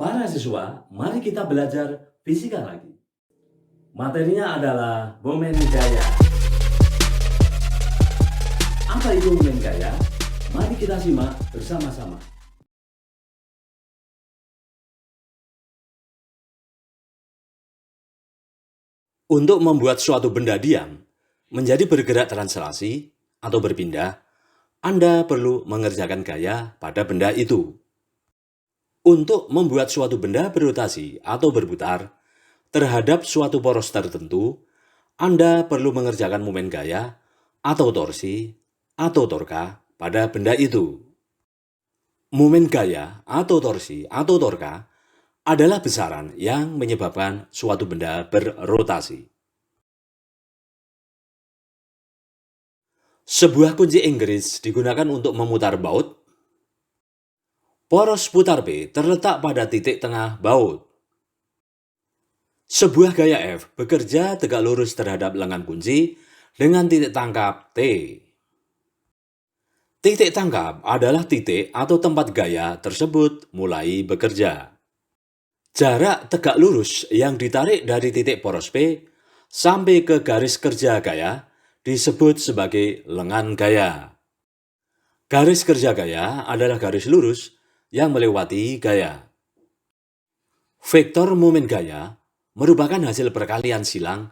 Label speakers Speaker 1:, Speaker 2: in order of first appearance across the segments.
Speaker 1: Para siswa, mari kita belajar fisika lagi. Materinya adalah momen gaya. Apa itu momen gaya? Mari kita simak bersama-sama. Untuk membuat suatu benda diam menjadi bergerak translasi atau berpindah, Anda perlu mengerjakan gaya pada benda itu. Untuk membuat suatu benda berotasi atau berputar terhadap suatu poros tertentu, Anda perlu mengerjakan momen gaya atau torsi atau torka pada benda itu. Momen gaya atau torsi atau torka adalah besaran yang menyebabkan suatu benda berrotasi. Sebuah kunci Inggris digunakan untuk memutar baut. Poros putar P terletak pada titik tengah baut. Sebuah gaya F bekerja tegak lurus terhadap lengan kunci dengan titik tangkap T. Titik tangkap adalah titik atau tempat gaya tersebut mulai bekerja. Jarak tegak lurus yang ditarik dari titik poros P sampai ke garis kerja gaya disebut sebagai lengan gaya. Garis kerja gaya adalah garis lurus yang melewati gaya. Vektor momen gaya merupakan hasil perkalian silang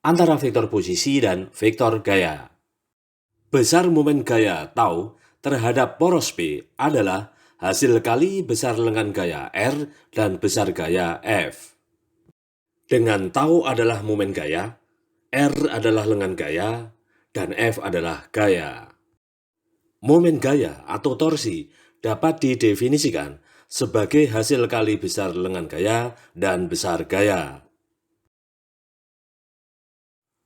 Speaker 1: antara vektor posisi dan vektor gaya. Besar momen gaya tau terhadap poros P adalah hasil kali besar lengan gaya R dan besar gaya F. Dengan tau adalah momen gaya, R adalah lengan gaya, dan F adalah gaya. Momen gaya atau torsi dapat didefinisikan sebagai hasil kali besar lengan gaya dan besar gaya.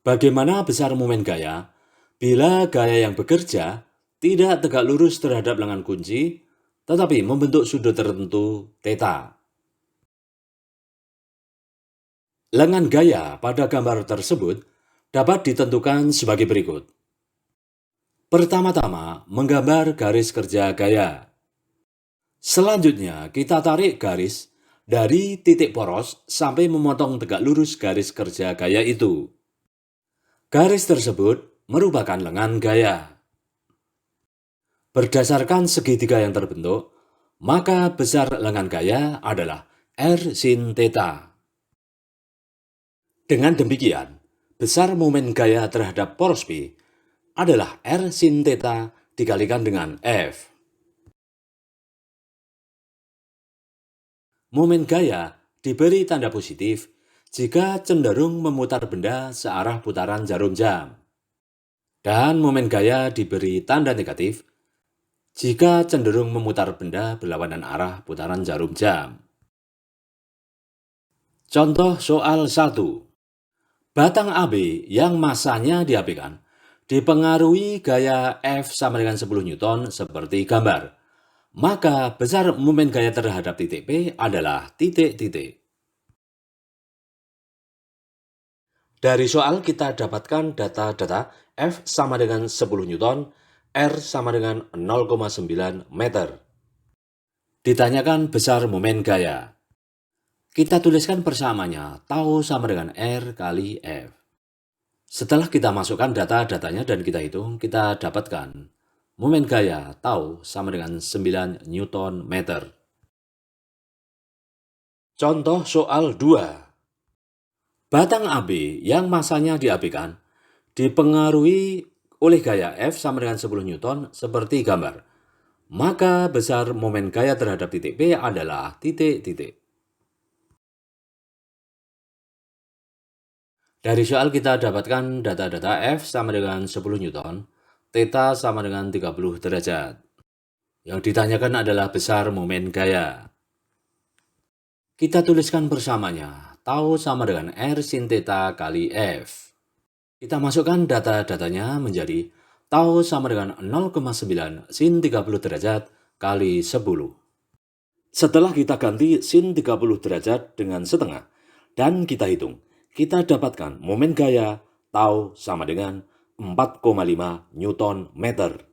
Speaker 1: Bagaimana besar momen gaya bila gaya yang bekerja tidak tegak lurus terhadap lengan kunci, tetapi membentuk sudut tertentu θ? Lengan gaya pada gambar tersebut dapat ditentukan sebagai berikut. Pertama-tama, menggambar garis kerja gaya. Selanjutnya, kita tarik garis dari titik poros sampai memotong tegak lurus garis kerja gaya itu. Garis tersebut merupakan lengan gaya. Berdasarkan segitiga yang terbentuk, maka besar lengan gaya adalah R sin θ. Dengan demikian, besar momen gaya terhadap poros P adalah R sin θ dikalikan dengan F. Momen gaya diberi tanda positif jika cenderung memutar benda searah putaran jarum jam. Dan momen gaya diberi tanda negatif jika cenderung memutar benda berlawanan arah putaran jarum jam. Contoh soal 1. Batang AB yang masanya diapikan dipengaruhi gaya F sama dengan 10 Newton seperti gambar. Maka besar momen gaya terhadap titik P adalah titik-titik. Dari soal kita dapatkan data-data F sama dengan 10 Newton, R sama dengan 0,9 meter. Ditanyakan besar momen gaya. Kita tuliskan persamaannya, tau sama dengan R kali F. Setelah kita masukkan data-datanya dan kita hitung, kita dapatkan momen gaya tau sama dengan 9 Newton meter. Contoh soal 2. Batang AB yang masanya diapikan dipengaruhi oleh gaya F sama dengan 10 Newton seperti gambar. Maka besar momen gaya terhadap titik P adalah titik-titik. Dari soal kita dapatkan data-data F sama dengan 10 Newton, θ sama dengan 30 derajat. Yang ditanyakan adalah besar momen gaya. Kita tuliskan bersamanya, tau sama dengan R sin θ kali F. Kita masukkan data-datanya menjadi tau sama dengan 0,9 sin 30 derajat kali 10. Setelah kita ganti sin 30 derajat dengan setengah dan kita hitung, kita dapatkan momen gaya tau sama dengan 4,5 Newton meter.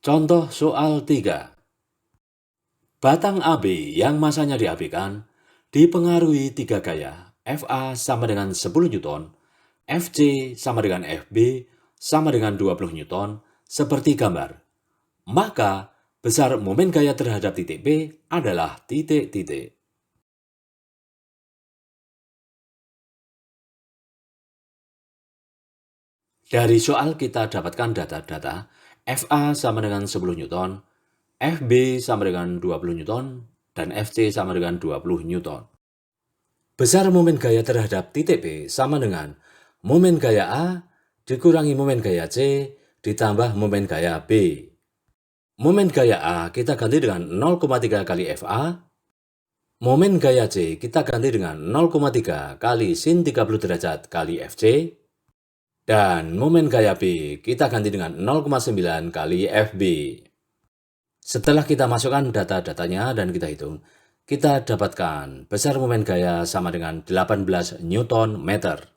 Speaker 1: Contoh soal 3. Batang AB yang masanya diapikan dipengaruhi 3 gaya, Fa sama dengan 10 Newton, Fc sama dengan Fb sama dengan 20 Newton, seperti gambar. Maka, besar momen gaya terhadap titik P adalah titik-titik. Dari soal kita dapatkan data-data Fa sama dengan 10 Newton, Fb sama dengan 20 Newton, dan Fc sama dengan 20 Newton. Besar momen gaya terhadap titik P sama dengan momen gaya A dikurangi momen gaya C ditambah momen gaya B. Momen gaya A kita ganti dengan 0,3 kali Fa. Momen gaya C kita ganti dengan 0,3 kali sin 30 derajat kali Fc. Dan momen gaya B kita ganti dengan 0,9 kali Fb. Setelah kita masukkan data-datanya dan kita hitung, kita dapatkan besar momen gaya sama dengan 18 Newton meter.